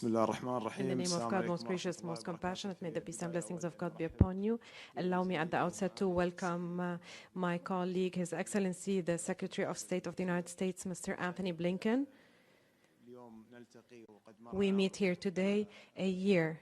In the name of God, most gracious, most compassionate, may the peace and blessings of God be upon you. Allow me at the outset to welcome my colleague, His Excellency, the Secretary of State of the United States, Mr. Anthony Blinken. We meet here today a year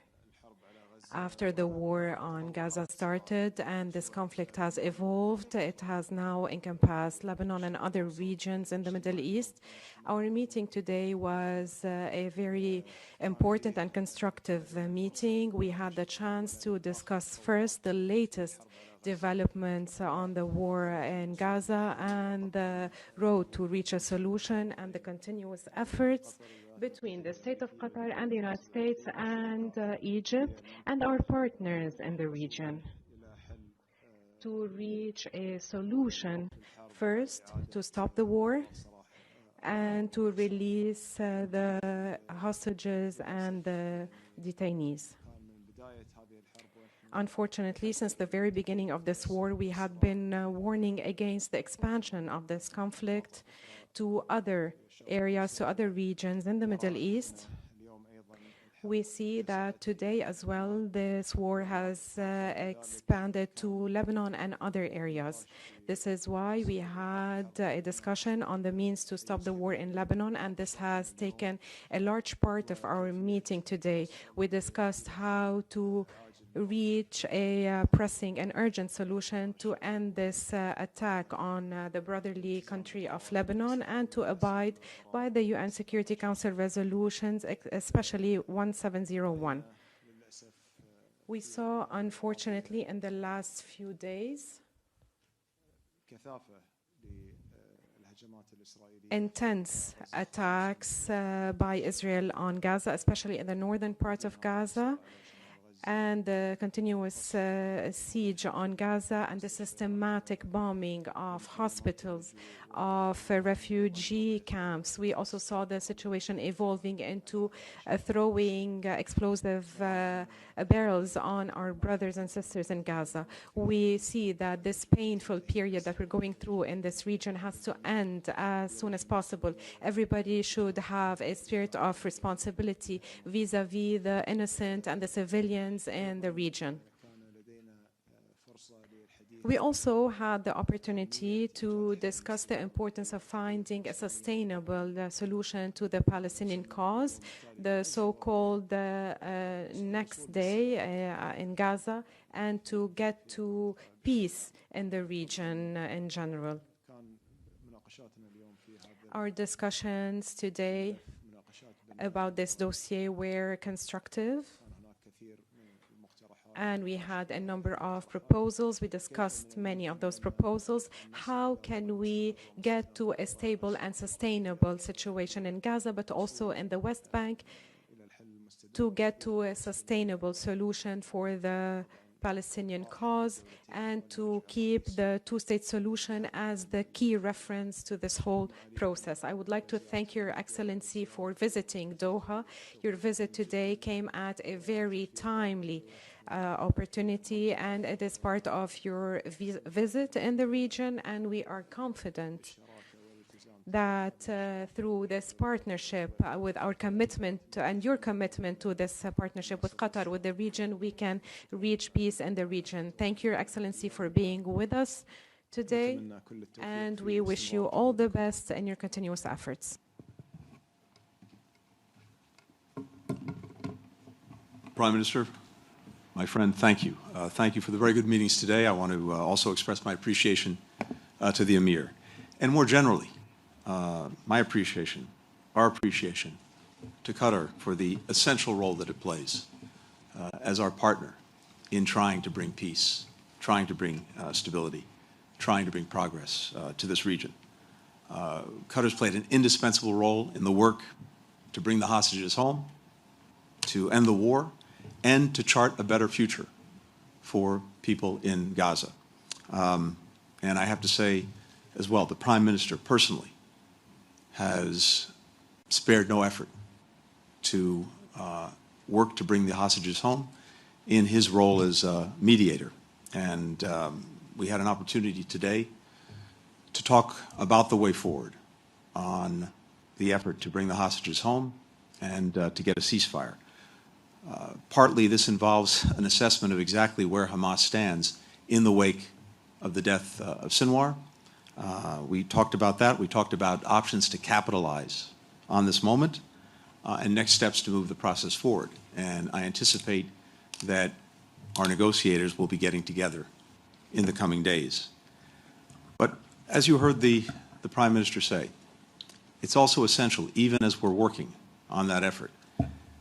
after the war on Gaza started, and this conflict has evolved. It has now encompassed Lebanon and other regions in the Middle East. Our meeting today was a very important and constructive meeting. We had the chance to discuss first the latest developments on the war in Gaza and the road to reach a solution and the continuous efforts between the State of Qatar and the United States and Egypt and our partners in the region to reach a solution, first to stop the war and to release the hostages and the detainees. Unfortunately, since the very beginning of this war, we had been warning against the expansion of this conflict to other areas, to other regions in the Middle East. We see that today as well, this war has expanded to Lebanon and other areas. This is why we had a discussion on the means to stop the war in Lebanon, and this has taken a large part of our meeting today. We discussed how to reach a pressing and urgent solution to end this attack on the brotherly country of Lebanon and to abide by the UN Security Council resolutions, especially 1701. We saw, unfortunately, in the last few days, intense attacks by Israel on Gaza, especially in the northern part of Gaza, and the continuous siege on Gaza and the systematic bombing of hospitals, of refugee camps. We also saw the situation evolving into throwing explosive barrels on our brothers and sisters in Gaza. We see that this painful period that we're going through in this region has to end as soon as possible. Everybody should have a spirit of responsibility vis-à-vis the innocent and the civilians in the region. We also had the opportunity to discuss the importance of finding a sustainable solution to the Palestinian cause, the so-called next day in Gaza, and to get to peace in the region in general. Our discussions today about this dossier were constructive, and we had a number of proposals. We discussed many of those proposals. How can we get to a stable and sustainable situation in Gaza, but also in the West Bank, to get to a sustainable solution for the Palestinian cause and to keep the two-state solution as the key reference to this whole process. I would like to thank Your Excellency for visiting Doha. Your visit today came at a very timely opportunity, and it is part of your visit in the region, and we are confident that through this partnership, with our commitment and your commitment to this partnership with Qatar, with the region, we can reach peace in the region. Thank you, Your Excellency, for being with us today, and we wish you all the best in your continuous efforts. Prime Minister, my friend, thank you. Thank you for the very good meetings today. I want to also express my appreciation to the Emir. And more generally, my appreciation, our appreciation to Qatar for the essential role that it plays as our partner in trying to bring peace, trying to bring stability, trying to bring progress to this region. Qatar's played an indispensable role in the work to bring the hostages home, to end the war, and to chart a better future for people in Gaza. And I have to say as well, the Prime Minister personally has spared no effort to work to bring the hostages home in his role as a mediator. And we had an opportunity today to talk about the way forward on the effort to bring the hostages home and to get a ceasefire. Partly this involves an assessment of exactly where Hamas stands in the wake of the death of Sinwar. We talked about that. We talked about options to capitalize on this moment and next steps to move the process forward. And I anticipate that our negotiators will be getting together in the coming days. But as you heard the Prime Minister say, it's also essential, even as we're working on that effort,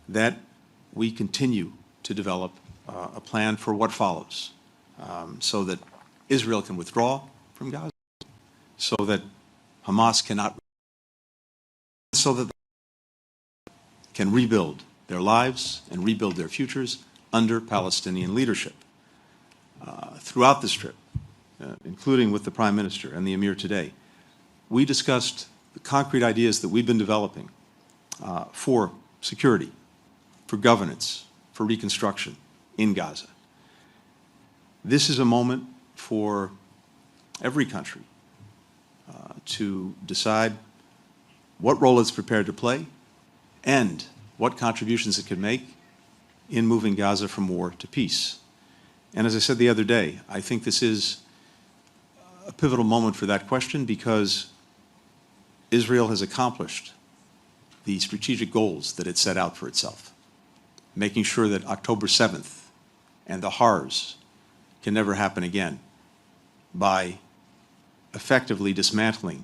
that we continue to develop a plan for what follows, so that Israel can withdraw from Gaza, so that Hamas cannot, so that they can rebuild their lives and rebuild their futures under Palestinian leadership. Throughout this trip, including with the Prime Minister and the Emir today, we discussed the concrete ideas that we've been developing for security, for governance, for reconstruction in Gaza. This is a moment for every country to decide what role it's prepared to play and what contributions it can make in moving Gaza from war to peace. And as I said the other day, I think this is a pivotal moment for that question because Israel has accomplished the strategic goals that it set out for itself, making sure that October 7th and the horrors can never happen again by effectively dismantling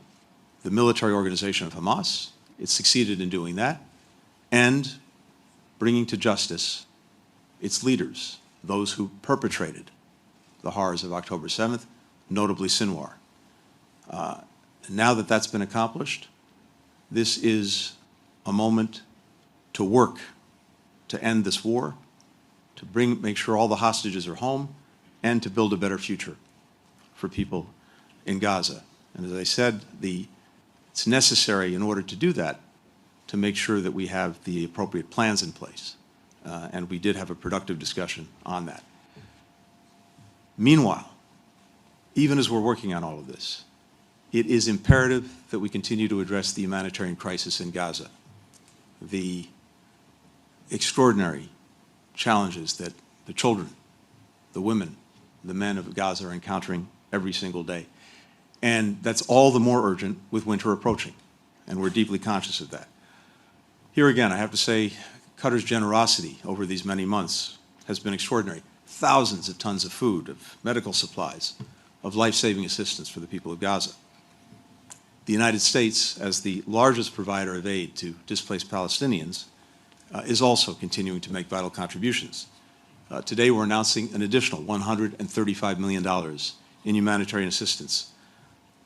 the military organization of Hamas. It succeeded in doing that, and bringing to justice its leaders, those who perpetrated the horrors of October 7th, notably Sinwar. Now that that's been accomplished, this is a moment to work to end this war, to make sure all the hostages are home, and to build a better future for people in Gaza. And as I said, it's necessary in order to do that to make sure that we have the appropriate plans in place. And we did have a productive discussion on that. Meanwhile, even as we're working on all of this, it is imperative that we continue to address the humanitarian crisis in Gaza, the extraordinary challenges that the children, the women, the men of Gaza are encountering every single day. And that's all the more urgent with winter approaching, and we're deeply conscious of that. Here again, I have to say, Qatar's generosity over these many months has been extraordinary. Thousands of tons of food, of medical supplies, of life-saving assistance for the people of Gaza. The United States, as the largest provider of aid to displaced Palestinians, is also continuing to make vital contributions. Today we're announcing an additional $135 million in humanitarian assistance,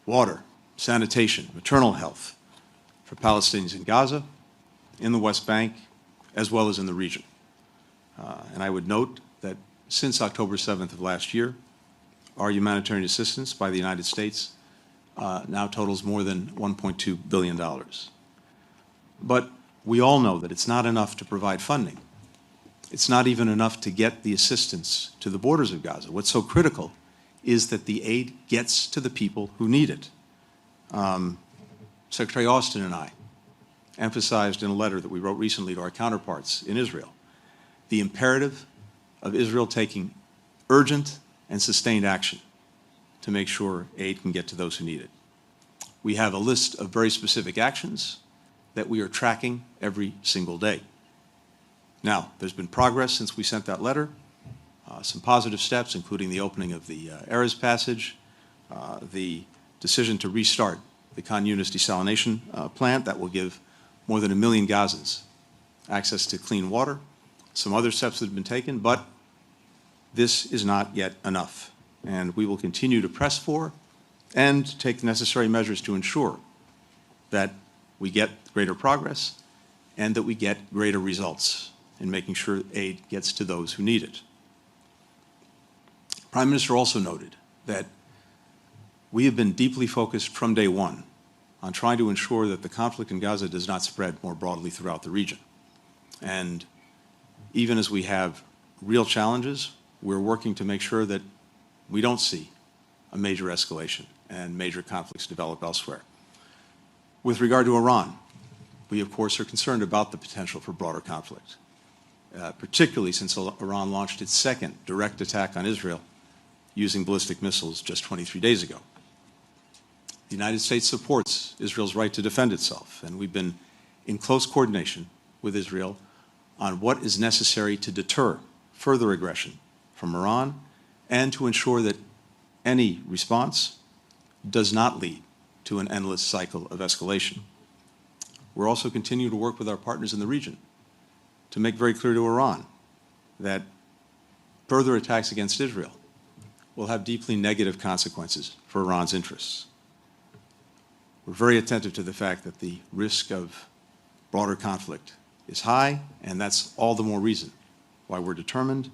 water, sanitation, maternal health for Palestinians in Gaza, in the West Bank, as well as in the region. And I would note that since October 7th of last year, our humanitarian assistance by the United States now totals more than $1.2 billion. But we all know that it's not enough to provide funding. It's not even enough to get the assistance to the borders of Gaza. What's so critical is that the aid gets to the people who need it. Secretary Austin and I emphasized in a letter that we wrote recently to our counterparts in Israel the imperative of Israel taking urgent and sustained action to make sure aid can get to those who need it. We have a list of very specific actions that we are tracking every single day. Now, there's been progress since we sent that letter, some positive steps, including the opening of the Erez Passage, the decision to restart the Khan Yunis desalination plant that will give more than 1 million Gazans access to clean water, some other steps that have been taken, but this is not yet enough. And we will continue to press for and take the necessary measures to ensure that we get greater progress and that we get greater results in making sure aid gets to those who need it. Prime Minister also noted that we have been deeply focused from day one on trying to ensure that the conflict in Gaza does not spread more broadly throughout the region. And even as we have real challenges, we're working to make sure that we don't see a major escalation and major conflicts develop elsewhere. With regard to Iran, we, of course, are concerned about the potential for broader conflict, particularly since Iran launched its second direct attack on Israel using ballistic missiles just 23 days ago. The United States supports Israel's right to defend itself, and we've been in close coordination with Israel on what is necessary to deter further aggression from Iran and to ensure that any response does not lead to an endless cycle of escalation. We're also continuing to work with our partners in the region to make very clear to Iran that further attacks against Israel will have deeply negative consequences for Iran's interests. We're very attentive to the fact that the risk of broader conflict is high, and that's all the more reason why we're determined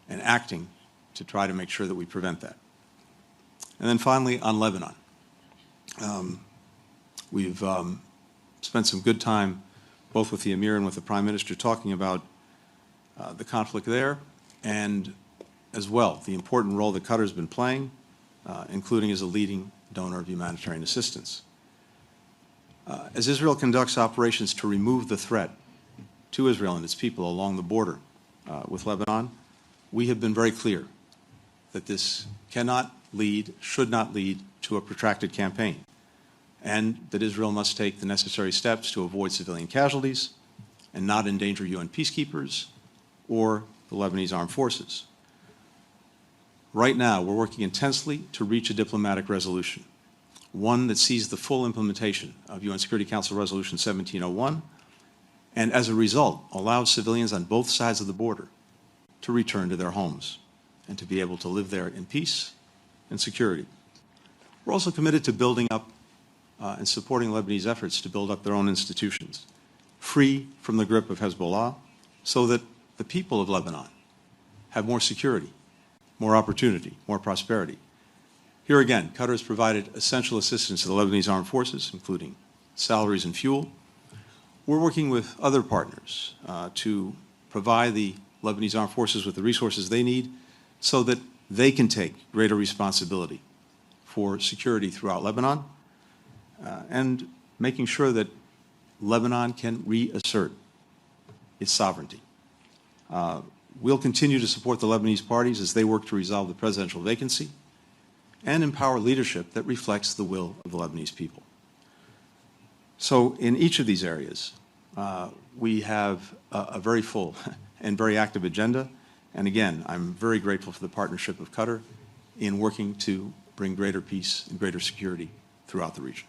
and acting to try to make sure that we prevent that. And then finally, on Lebanon. We've spent some good time, both with the Emir and with the Prime Minister, talking about the conflict there, and as well, the important role that Qatar has been playing, including as a leading donor of humanitarian assistance. As Israel conducts operations to remove the threat to Israel and its people along the border with Lebanon, we have been very clear that this cannot lead, should not lead to a protracted campaign, and that Israel must take the necessary steps to avoid civilian casualties and not endanger UN peacekeepers or the Lebanese armed forces. Right now, we're working intensely to reach a diplomatic resolution, one that sees the full implementation of UN Security Council Resolution 1701, and as a result, allows civilians on both sides of the border to return to their homes and to be able to live there in peace and security. We're also committed to building up and supporting Lebanese efforts to build up their own institutions, free from the grip of Hezbollah, so that the people of Lebanon have more security, more opportunity, more prosperity. Here again, Qatar has provided essential assistance to the Lebanese armed forces, including salaries and fuel. We're working with other partners to provide the Lebanese armed forces with the resources they need so that they can take greater responsibility for security throughout Lebanon, and making sure that Lebanon can reassert its sovereignty. We'll continue to support the Lebanese parties as they work to resolve the presidential vacancy and empower leadership that reflects the will of the Lebanese people. So in each of these areas, we have a very full and very active agenda. And again, I'm very grateful for the partnership of Qatar in working to bring greater peace and greater security throughout the region.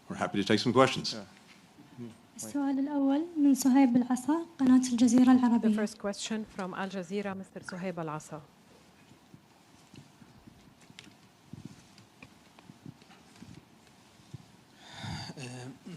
We're happy to take some questions. السؤال الأول من صهيب العصا قناة الجزيرة The العربية. first question from Al Jazeera, Mr. Suhaib Al-Asa.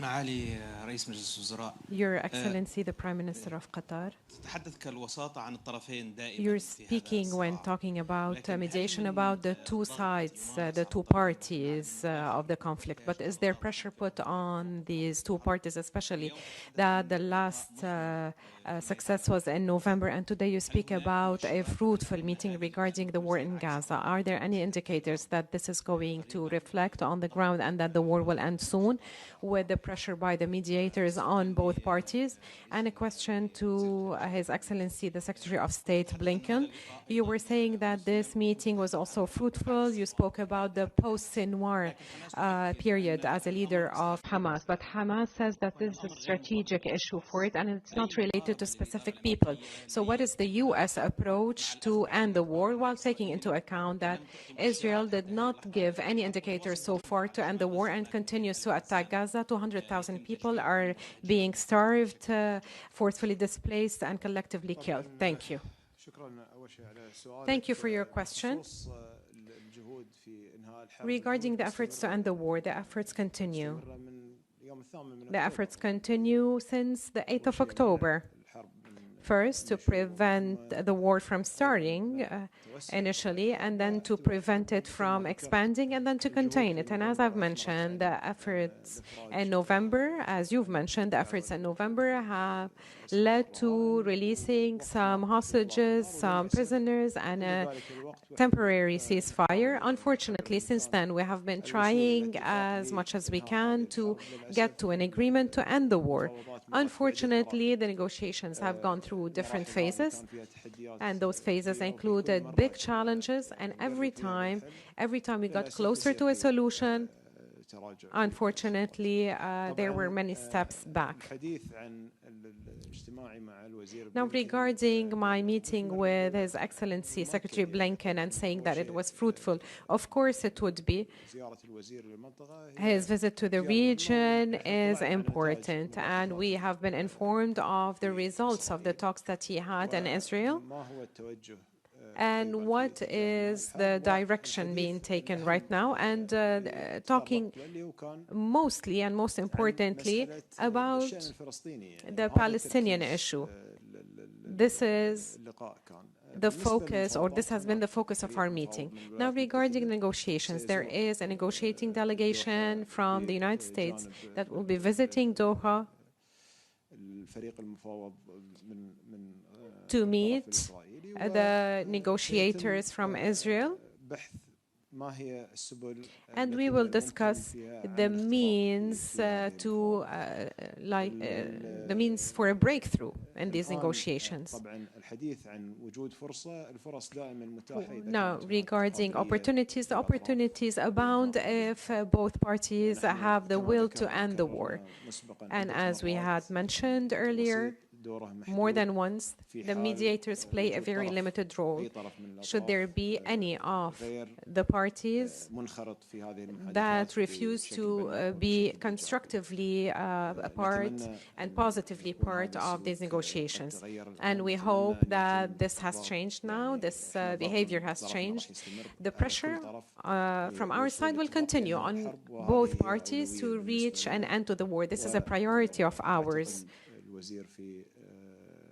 معالي رئيس مجلس الوزراء. Your Excellency, the Prime Minister of Qatar. تتحدث كالوساطة عن الطرفين دائما. You're speaking when talking about mediation about the two sides, the two parties of the conflict. But is there pressure put on these two parties, especially that the last success was in November, and today you speak about a fruitful meeting regarding the war in Gaza? Are there any indicators that this is going to reflect on the ground and that the war will end soon, with the pressure by the mediators on both parties? And a question to His Excellency, the Secretary of State Blinken. You were saying that this meeting was also fruitful. You spoke about the post-Sinwar period as a leader of Hamas, but Hamas says that this is a strategic issue for it and it's not related to specific people. So what is the U.S. approach to end the war, while taking into account that Israel did not give any indicators so far to end the war and continues to attack Gaza? 200,000 people are being starved, forcefully displaced, and collectively killed. Thank you. Thank you for your question. Regarding the efforts to end the war, the efforts continue. The efforts continue since the 8th of October. First, to prevent the war from starting initially, and then to prevent it from expanding, and then to contain it. And as I've mentioned, the efforts in November, as you've mentioned, the efforts in November have led to releasing some hostages, some prisoners, and a temporary ceasefire. Unfortunately, since then, we have been trying as much as we can to get to an agreement to end the war. Unfortunately, the negotiations have gone through different phases, and those phases included big challenges, and every time we got closer to a solution, unfortunately, there were many steps back. Now, regarding my meeting with His Excellency Secretary Blinken and saying that it was fruitful, of course it would be. His visit to the region is important, and we have been informed of the results of the talks that he had in Israel. And what is the direction being taken right now, and talking mostly and most importantly about the Palestinian issue. This is the focus, or this has been the focus of our meeting. Now, regarding negotiations, there is a negotiating delegation from the United States that will be visiting Doha to meet the negotiators from Israel, and we will discuss the means the means for a breakthrough in these negotiations. Now, regarding opportunities, the opportunities abound if both parties have the will to end the war. And as we had mentioned earlier, more than once, the mediators play a very limited role. Should there be any of the parties that refuse to be constructively a part and positively part of these negotiations. And we hope that this has changed now, this behavior has changed. The pressure from our side will continue on both parties to reach an end to the war. This is a priority of ours.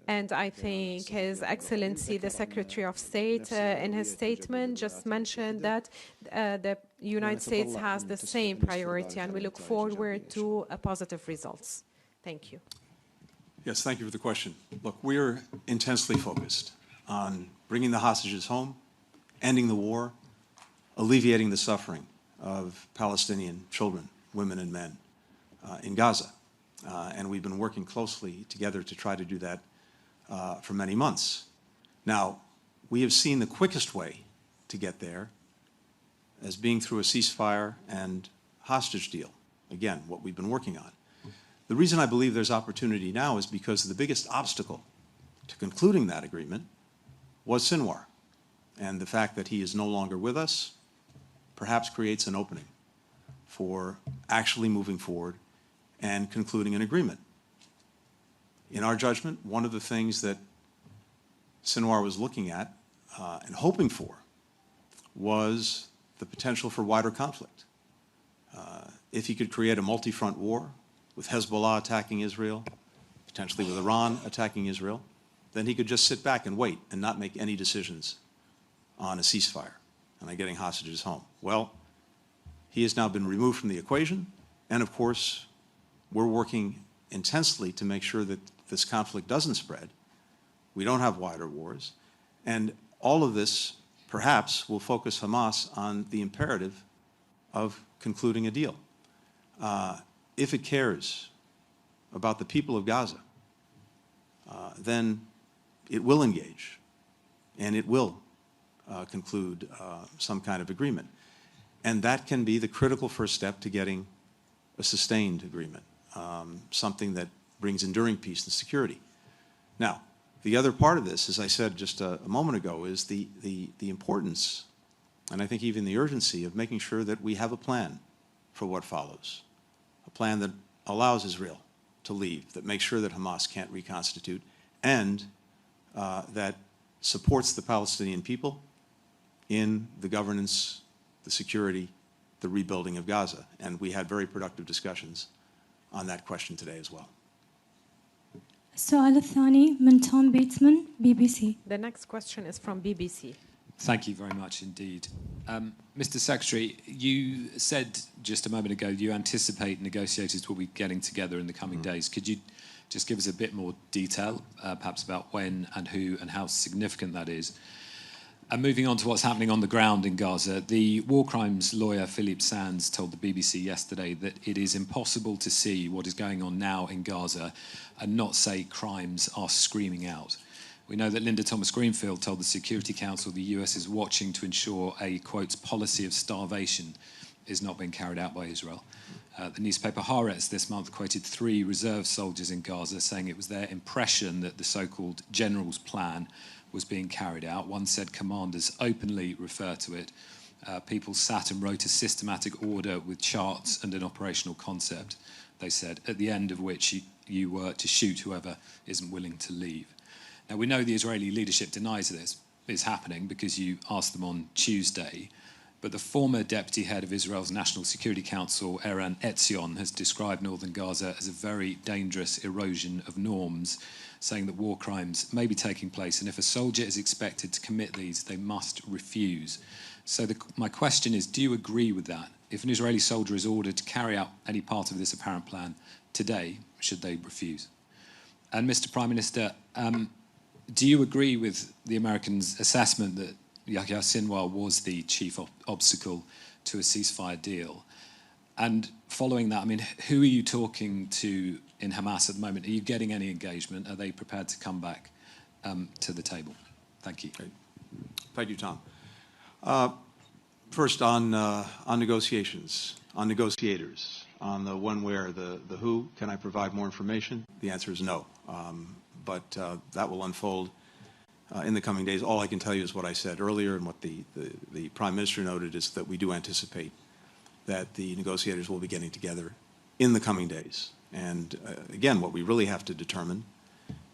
And I think His Excellency, the Secretary of State, in his statement just mentioned that the United States has the same priority, and we look forward to positive results. Thank you. Yes, thank you for the question. Look, we're intensely focused on bringing the hostages home, ending the war, alleviating the suffering of Palestinian children, women, and men in Gaza. And we've been working closely together to try to do that for many months. Now, we have seen the quickest way to get there as being through a ceasefire and hostage deal. Again, what we've been working on. The reason I believe there's opportunity now is because the biggest obstacle to concluding that agreement was Sinwar. And the fact that he is no longer with us perhaps creates an opening for actually moving forward and concluding an agreement. In our judgment, one of the things that Sinwar was looking at and hoping for was the potential for wider conflict. If he could create a multi-front war with Hezbollah attacking Israel, potentially with Iran attacking Israel, then he could just sit back and wait and not make any decisions on a ceasefire and on getting hostages home. Well, he has now been removed from the equation, and of course, we're working intensely to make sure that this conflict doesn't spread. We don't have wider wars. And all of this, perhaps, will focus Hamas on the imperative of concluding a deal. If it cares about the people of Gaza, then it will engage, and it will conclude some kind of agreement. And that can be the critical first step to getting a sustained agreement, something that brings enduring peace and security. Now, the other part of this, as I said just a moment ago, is the importance, and I think even the urgency, of making sure that we have a plan for what follows, a plan that allows Israel to leave, that makes sure that Hamas can't reconstitute, and that supports the Palestinian people in the governance, the security, the rebuilding of Gaza. And we had very productive discussions on that question today as well. السؤال الثاني من توم بيتمان BBC. The next question is from BBC. Thank you very much indeed. Mr. Secretary, you said just a moment ago you anticipate negotiators will be getting together in the coming days. Could you just give us a bit more detail, perhaps about when and who and how significant that is? And moving on to what's happening on the ground in Gaza, the war crimes lawyer Philippe Sands told the BBC yesterday that it is impossible to see what is going on now in Gaza and not say crimes are screaming out. We know that Linda Thomas-Greenfield told the Security Council the US is watching to ensure a, quote, policy of starvation is not being carried out by Israel. The newspaper Haaretz this month quoted 3 reserve soldiers in Gaza saying it was their impression that the so-called general's plan was being carried out. One said commanders openly refer to it. People sat and wrote a systematic order with charts and an operational concept, they said, at the end of which you were to shoot whoever isn't willing to leave. Now, we know the Israeli leadership denies this is happening because you asked them on Tuesday, but the former deputy head of Israel's National Security Council, Eran Etzion, has described northern Gaza as a very dangerous erosion of norms, saying that war crimes may be taking place, and if a soldier is expected to commit these, they must refuse. So my question is, do you agree with that? If an Israeli soldier is ordered to carry out any part of this apparent plan today, should they refuse? And Mr. Prime Minister, do you agree with the Americans' assessment that Yahya Sinwar was the chief obstacle to a ceasefire deal? And following that, I mean, who are you talking to in Hamas at the moment? Are you getting any engagement? Are they prepared to come back to the table? Thank you. Great. Thank you, Tom. First, on negotiations, on negotiators, on the when, where, the who, can I provide more information? The answer is no. But that will unfold in the coming days. All I can tell you is what I said earlier, and what the Prime Minister noted is that we do anticipate that the negotiators will be getting together in the coming days. And again, what we really have to determine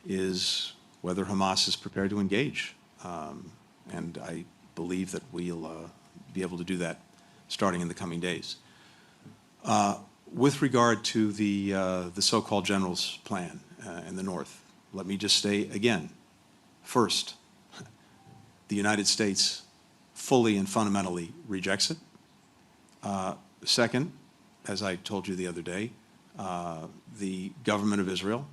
is whether Hamas is prepared to engage. And I believe that we'll be able to do that starting in the coming days. With regard to the so-called general's plan in the north, let me just say again, first, the United States fully and fundamentally rejects it. Second, as I told you the other day, the government of Israel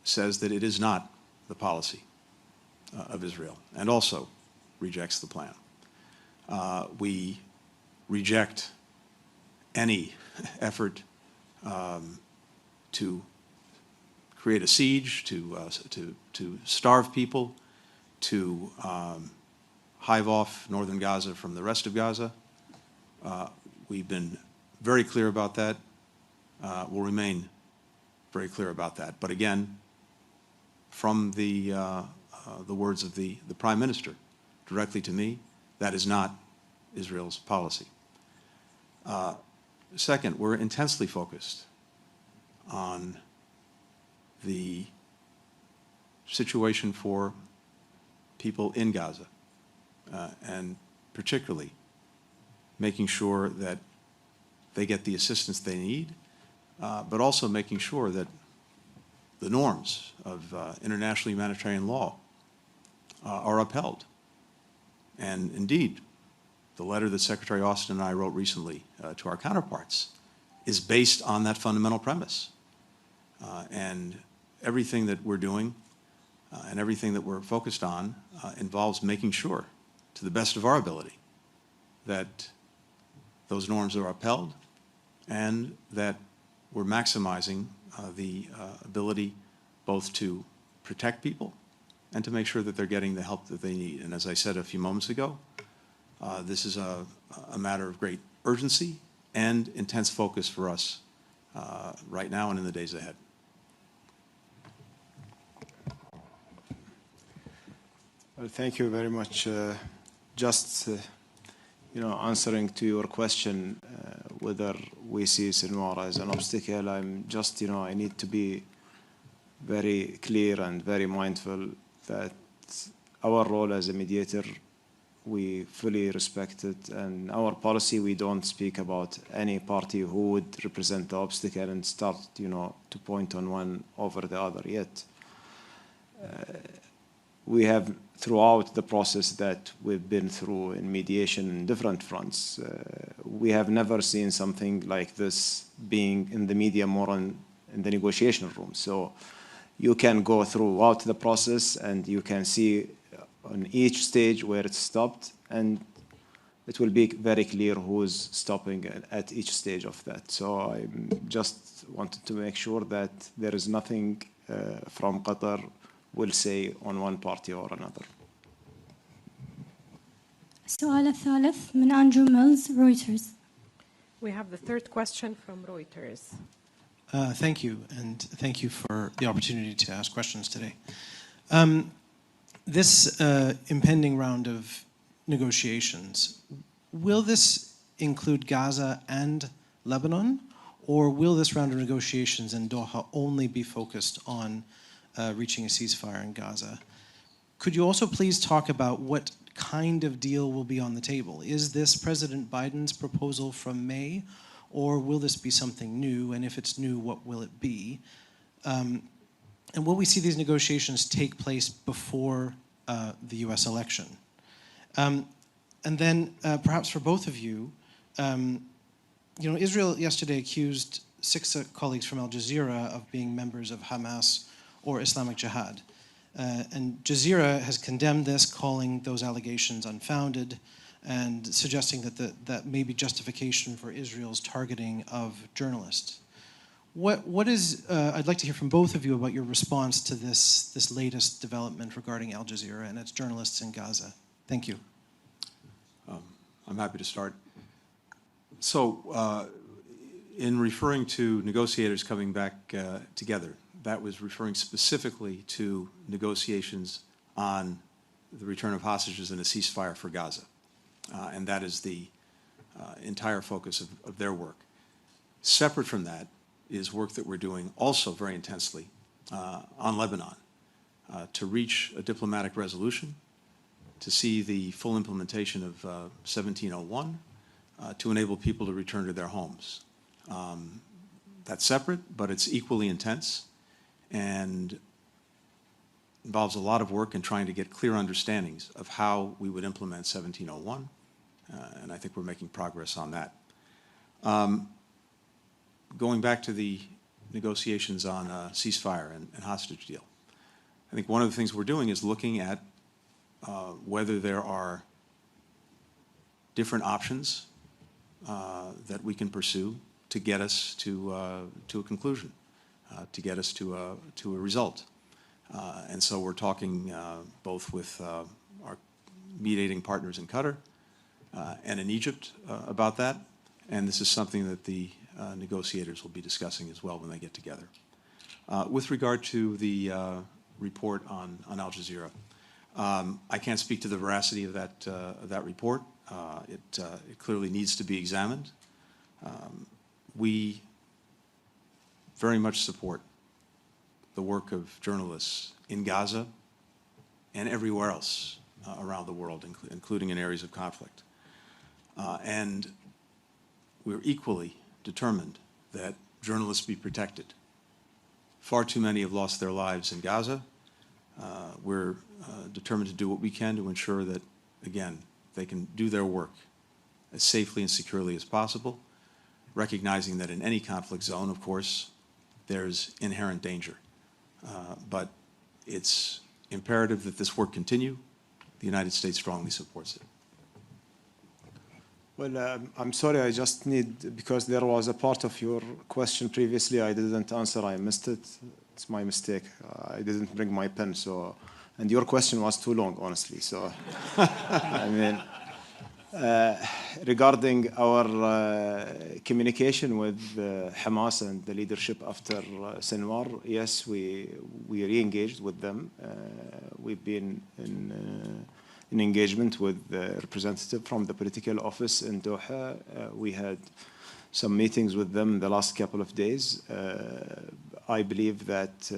says that it is not the policy of Israel, and also rejects the plan. We reject any effort to create a siege, to starve people, to hive off northern Gaza from the rest of Gaza. We've been very clear about that. We'll remain very clear about that. But again, from the words of the Prime Minister directly to me, that is not Israel's policy. Second, we're intensely focused on the situation for people in Gaza, and particularly making sure that they get the assistance they need, but also making sure that the norms of international humanitarian law are upheld. And indeed, the letter that Secretary Austin and I wrote recently to our counterparts is based on that fundamental premise. And everything that we're doing and everything that we're focused on involves making sure, to the best of our ability, that those norms are upheld and that we're maximizing the ability both to protect people and to make sure that they're getting the help that they need. And as I said a few moments ago, this is a matter of great urgency and intense focus for us right now and in the days ahead. Well, thank you very much. Answering to your question, whether we see Sinwar as an obstacle, I need to be very clear and very mindful that our role as a mediator we fully respect it. And our policy, we don't speak about any party who would represent the obstacle and start, to point on one over the other yet. We have, throughout the process that we've been through in mediation in different fronts, we have never seen something like this being in the media more in the negotiation room. So you can go throughout the process and you can see on each stage where it's stopped, and it will be very clear who's stopping at each stage of that. So I just wanted to make sure that there is nothing from Qatar will say on one party or another. السؤال الثالث من أندرو ميلز رويترز. We have the third question from Reuters. Thank you, and thank you for the opportunity to ask questions today. This impending round of negotiations, will this include Gaza and Lebanon, or will this round of negotiations in Doha only be focused on reaching a ceasefire in Gaza? Could you also please talk about what kind of deal will be on the table? Is this President Biden's proposal from May, or will this be something new? And if it's new, what will it be? And will we see these negotiations take place before the US election? And then perhaps for both of you, Israel yesterday accused 6 colleagues from Al Jazeera of being members of Hamas or Islamic Jihad. And Jazeera has condemned this, calling those allegations unfounded and suggesting that that may be justification for Israel's targeting of journalists. What is, I'd like to hear from both of you about your response to this latest development regarding Al Jazeera and its journalists in Gaza. Thank you. I'm happy to start. So in referring to negotiators coming back together, that was referring specifically to negotiations on the return of hostages and a ceasefire for Gaza. And that is the entire focus of their work. Separate from that is work that we're doing also very intensely on Lebanon to reach a diplomatic resolution, to see the full implementation of 1701, to enable people to return to their homes. That's separate, but it's equally intense and involves a lot of work in trying to get clear understandings of how we would implement 1701, and I think we're making progress on that. Going back to the negotiations on ceasefire and hostage deal, I think one of the things we're doing is looking at whether there are different options that we can pursue to get us to a conclusion, to get us to a result. And so we're talking both with our mediating partners in Qatar and in Egypt about that. And this is something that the negotiators will be discussing as well when they get together. With regard to the report on Al Jazeera, I can't speak to the veracity of that report. It clearly needs to be examined. We very much support the work of journalists in Gaza and everywhere else around the world, including in areas of conflict. And we're equally determined that journalists be protected. Far too many have lost their lives in Gaza. We're determined to do what we can to ensure that, again, they can do their work as safely and securely as possible, recognizing that in any conflict zone, of course, there's inherent danger. But it's imperative that this work continue. The United States strongly supports it. Well, I'm sorry, I just need, because there was a part of your question previously I didn't answer, I missed it. It's my mistake. I didn't bring my pen, so, and your question was too long, honestly, so, I mean, regarding our communication with Hamas and the leadership after Sinwar, yes, we re-engaged with them. We've been in engagement with the representative from the political office in Doha. We had some meetings with them in the last couple of days. I believe that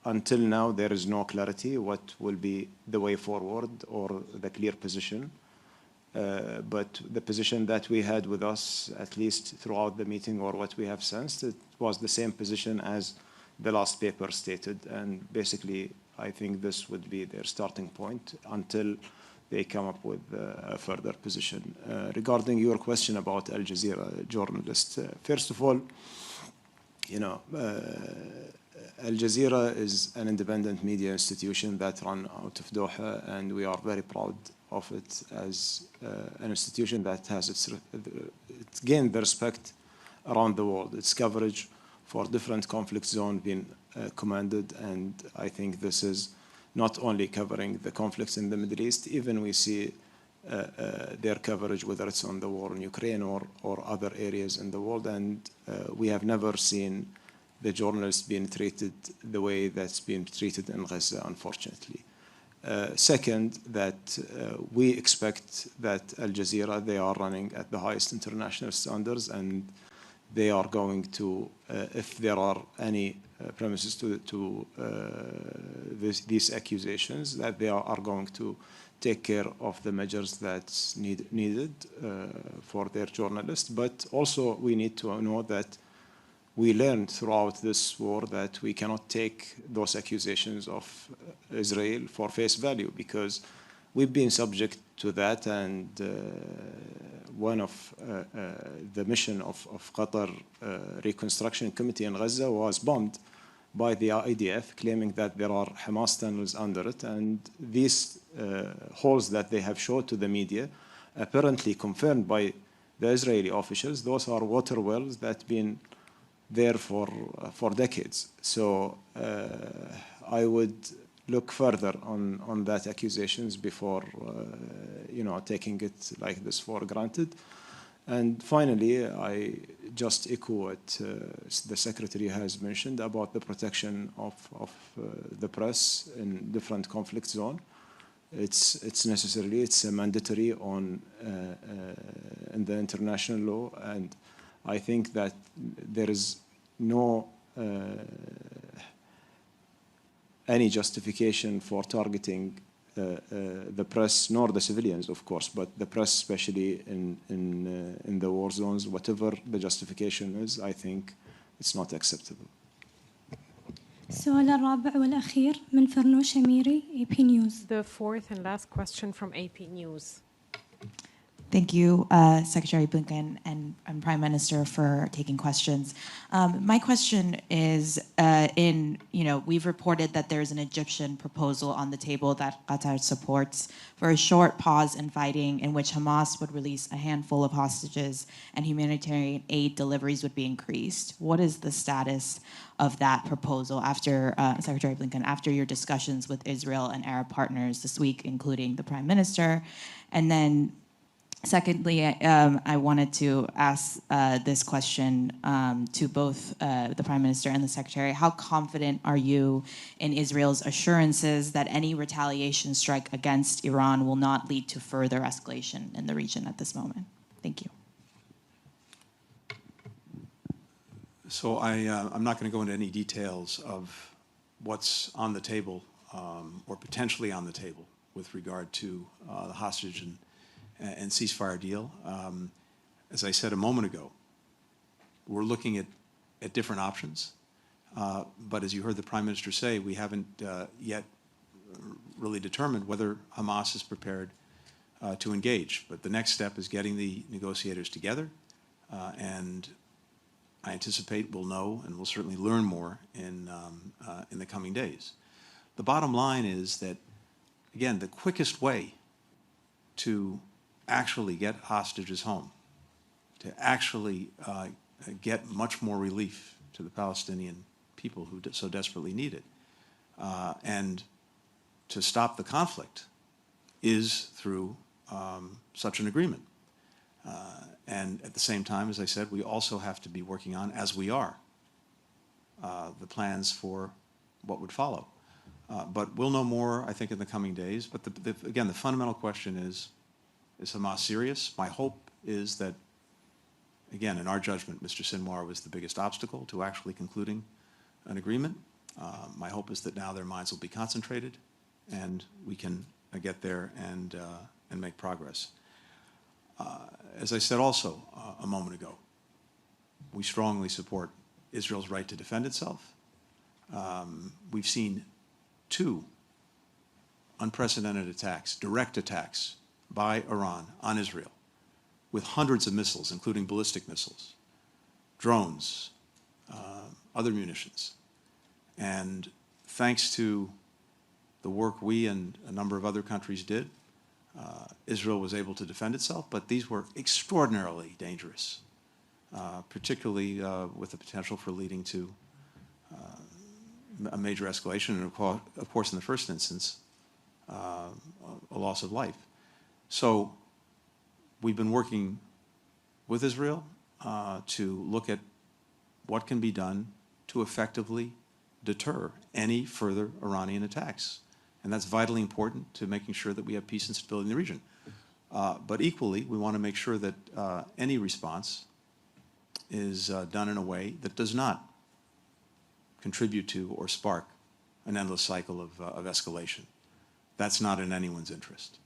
until now, there is no clarity what will be the way forward or the clear position. But the position that we had with us, at least throughout the meeting or what we have sensed, it was the same position as the last paper stated. And basically, I think this would be their starting point until they come up with a further position. Regarding your question about Al Jazeera journalists, first of all, Al Jazeera is an independent media institution that runs out of Doha, and we are very proud of it as an institution that has it's gained the respect around the world. Its coverage for different conflict zones been commended, and I think this is not only covering the conflicts in the Middle East, even we see their coverage, whether it's on the war in Ukraine or other areas in the world, and we have never seen the journalists being treated the way that's being treated in Gaza, unfortunately. Second, that we expect that Al Jazeera, they are running at the highest international standards, and they are going to, if there are any premises to these accusations, that they are going to take care of the measures that's needed for their journalists. But also we need to know that we learned throughout this war that we cannot take those accusations of Israel for face value, because we've been subject to that, and one of the mission of Qatar Reconstruction Committee in Gaza was bombed by the IDF, claiming that there are Hamas tunnels under it, and these holes that they have showed to the media, apparently confirmed by the Israeli officials, those are water wells that been there for decades. So I would look further on that accusations before taking it like this for granted. And finally, I just echo what the Secretary has mentioned about the protection of the press in different conflict zones. It's necessarily, it's mandatory in the international law, and I think that there is no any justification for targeting the press, nor the civilians, of course, but the press, especially in the war zones. Whatever the justification is, I think it's not acceptable. السؤال الرابع والأخير من فرنوش أميري AP News. The fourth and last question from AP News. Thank you, Secretary Blinken and Prime Minister, for taking questions. My question is, we've reported that there's an Egyptian proposal on the table that Qatar supports for a short pause in fighting, in which Hamas would release a handful of hostages and humanitarian aid deliveries would be increased. What is the status of that proposal after, Secretary Blinken, after your discussions with Israel and Arab partners this week, including the Prime Minister? And then secondly, I wanted to ask this question to both the Prime Minister and the Secretary. How confident are you in Israel's assurances that any retaliation strike against Iran will not lead to further escalation in the region at this moment? Thank you. So I'm not going to go into any details of what's on the table or potentially on the table with regard to the hostage and ceasefire deal. As I said a moment ago, we're looking at different options. But as you heard the Prime Minister say, we haven't yet really determined whether Hamas is prepared to engage. But the next step is getting the negotiators together, and I anticipate we'll know and we'll certainly learn more in the coming days. The bottom line is that, again, the quickest way to actually get hostages home, to actually get much more relief to the Palestinian people who so desperately need it, and to stop the conflict is through such an agreement. And at the same time, as I said, we also have to be working on, as we are, the plans for what would follow. But we'll know more, I think, in the coming days. But again, the fundamental question is Hamas serious? My hope is that, again, in our judgment, Mr. Sinwar was the biggest obstacle to actually concluding an agreement. My hope is that now their minds will be concentrated and we can get there and make progress. As I said also a moment ago, we strongly support Israel's right to defend itself. We've seen 2 unprecedented attacks, direct attacks by Iran on Israel with hundreds of missiles, including ballistic missiles, drones, other munitions. And thanks to the work we and a number of other countries did, Israel was able to defend itself, but these were extraordinarily dangerous, particularly with the potential for leading to a major escalation, and of course, in the first instance, a loss of life. So we've been working with Israel to look at what can be done to effectively deter any further Iranian attacks. And that's vitally important to making sure that we have peace and stability in the region. But equally, we want to make sure that any response is done in a way that does not contribute to or spark an endless cycle of escalation. That's not in anyone's interest.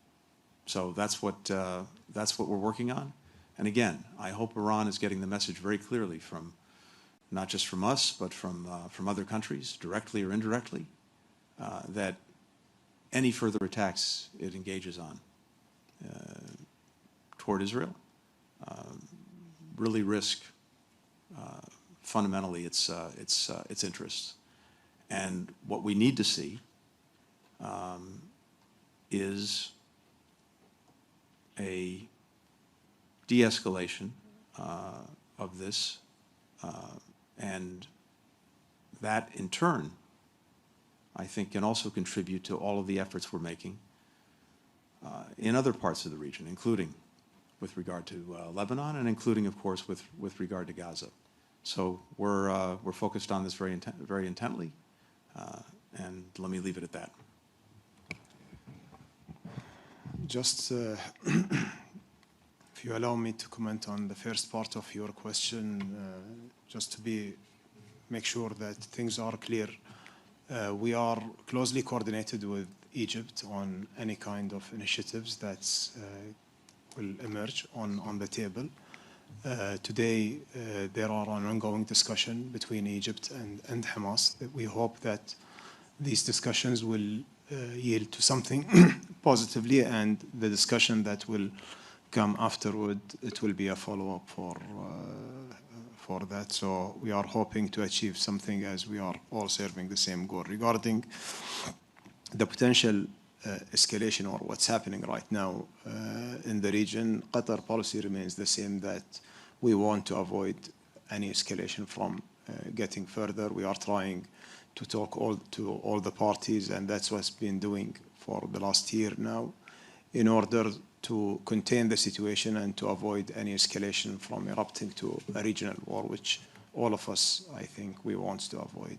So that's what we're working on. And again, I hope Iran is getting the message very clearly from not just from us, but from other countries, directly or indirectly, that any further attacks it engages on toward Israel really risk fundamentally its interests. And what we need to see is a de-escalation of this, and that in turn, I think, can also contribute to all of the efforts we're making in other parts of the region, including with regard to Lebanon, and including, of course, with regard to Gaza. So we're focused on this very intently, and let me leave it at that. Just, if you allow me to comment on the first part of your question, just to make sure that things are clear. We are closely coordinated with Egypt on any kind of initiatives that will emerge on the table. Today, there are an ongoing discussion between Egypt and Hamas. That we hope that these discussions will yield to something positively, and the discussion that will come afterward, it will be a follow-up for that. So we are hoping to achieve something, as we are all serving the same goal. Regarding the potential escalation or what's happening right now in the region, Qatar policy remains the same, that we want to avoid any escalation from getting further. We are trying to talk to all the parties, and that's what's been doing for the last year now, in order to contain the situation and to avoid any escalation from erupting to a regional war, which all of us, I think, we want to avoid.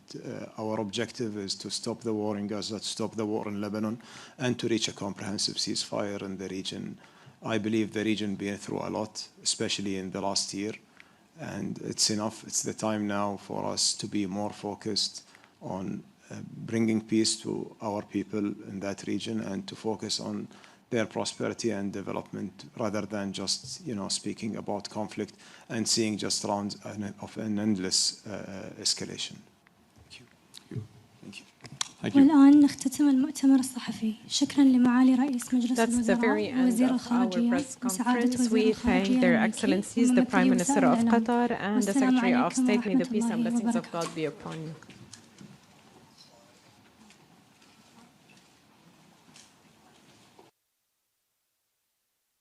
Our objective is to stop the war in Gaza, to stop the war in Lebanon, and to reach a comprehensive ceasefire in the region. I believe the region been through a lot, especially in the last year, and it's enough. It's the time now for us to be more focused on bringing peace to our people in that region, and to focus on their prosperity and development, rather than just, speaking about conflict and seeing just rounds of an endless escalation. Thank you. Thank you. Thank you. والآن نختتم المؤتمر الصحفي. شكرا لمعالي رئيس مجلس That's the very الوزراء end ووزير of our الخارجية press وسعادة conference. وزير We thank الخارجية their الملكي excellencies, the Prime وممثلي Minister وسائل of الإعلام. Qatar and the والسلام Secretary of عليكم State. May the ورحمة peace and الله blessings of وبركاته. God be upon you.